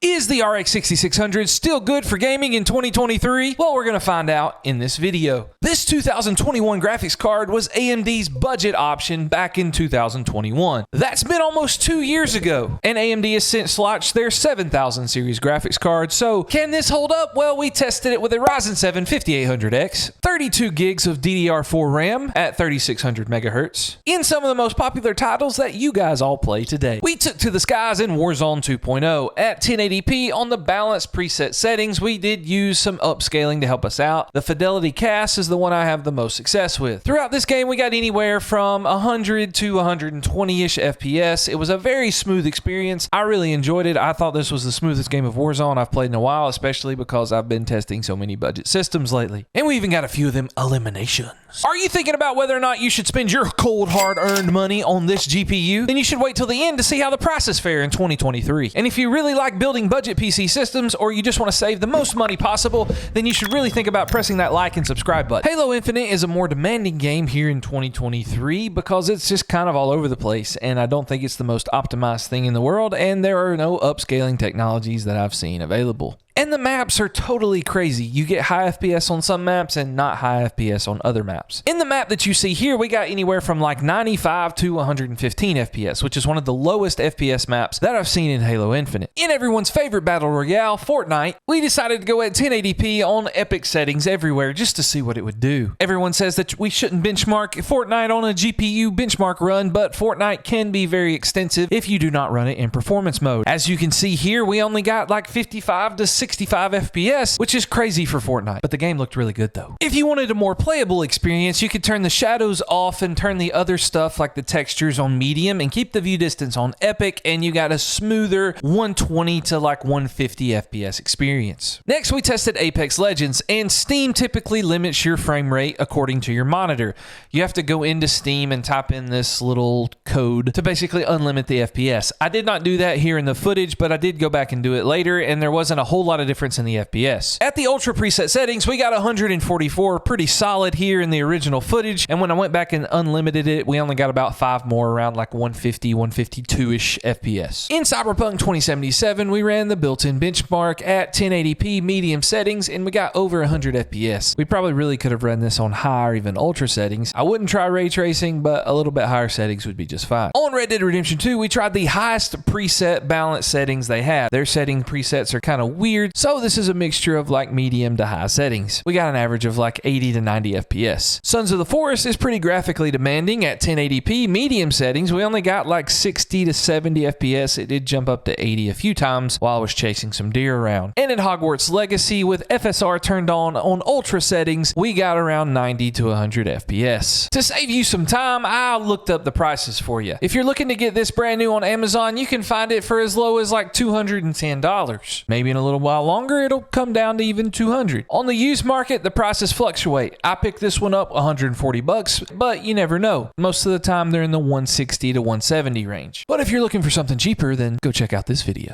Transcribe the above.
Is the RX 6600 still good for gaming in 2023? Well, we're going to find out in this video. This 2021 graphics card was AMD's budget option back in 2021. That's been almost 2 years ago, and AMD has since launched their 7000 series graphics card. So can this hold up? Well, we tested it with a Ryzen 7 5800X, 32 gigs of DDR4 RAM at 3600 megahertz, in some of the most popular titles that you guys all play today. We took to the skies in Warzone 2.0 at 1080p on the balanced preset settings. We did use some upscaling to help us out. The Fidelity Cast is the one I have the most success with. Throughout this game, we got anywhere from 100 to 120-ish FPS. It was a very smooth experience. I really enjoyed it. I thought this was the smoothest game of Warzone I've played in a while, especially because I've been testing so many budget systems lately. And we even got a few of them eliminations. Are you thinking about whether or not you should spend your cold, hard-earned money on this GPU? Then you should wait till the end to see how the prices fare in 2023. And if you really like building budget PC systems, or you just want to save the most money possible, then you should really think about pressing that like and subscribe button. Halo Infinite is a more demanding game here in 2023 because it's just kind of all over the place, and I don't think it's the most optimized thing in the world, and there are no upscaling technologies that I've seen available. And the maps are totally crazy. You get high FPS on some maps and not high FPS on other maps. In the map that you see here, we got anywhere from like 95 to 115 FPS, which is one of the lowest FPS maps that I've seen in Halo Infinite. In everyone's favorite battle royale, Fortnite, we decided to go at 1080p on epic settings everywhere just to see what it would do. Everyone says that we shouldn't benchmark Fortnite on a GPU benchmark run, but Fortnite can be very extensive if you do not run it in performance mode. As you can see here, we only got like 55 to 65 FPS, which is crazy for Fortnite, but the game looked really good though. If you wanted a more playable experience, you could turn the shadows off and turn the other stuff like the textures on medium and keep the view distance on epic, and you got a smoother 120 to like 150 FPS experience. Next, we tested Apex Legends, and Steam typically limits your frame rate according to your monitor. You have to go into Steam and type in this little code to basically unlimit the FPS. I did not do that here in the footage, but I did go back and do it later, and there wasn't a whole lot of difference in the FPS. At the ultra preset settings, we got 144, pretty solid here in the original footage, and when I went back and unlimited it, we only got about 5 more, around like 150, 152-ish FPS. In Cyberpunk 2077, we ran the built-in benchmark at 1080p medium settings, and we got over 100 FPS. We probably really could have run this on high or even ultra settings. I wouldn't try ray tracing, but a little bit higher settings would be just fine. On Red Dead Redemption 2, we tried the highest preset balance settings they have. Their setting presets are kind of weird, so this is a mixture of like medium to high settings. We got an average of like 80 to 90 FPS. Sons of the Forest is pretty graphically demanding at 1080p medium settings. We only got like 60 to 70 FPS. It did jump up to 80 a few times while I was chasing some deer around. And in Hogwarts Legacy, with FSR turned on ultra settings, we got around 90 to 100 FPS. To save you some time, I looked up the prices for you. If you're looking to get this brand new on Amazon, you can find it for as low as like $210. Maybe in a little while longer, it'll come down to even $200. On the used market, the prices fluctuate. I picked this one up $140, but you never know. Most of the time, they're in the $160 to $170 range. But if you're looking for something cheaper, then go check out this video.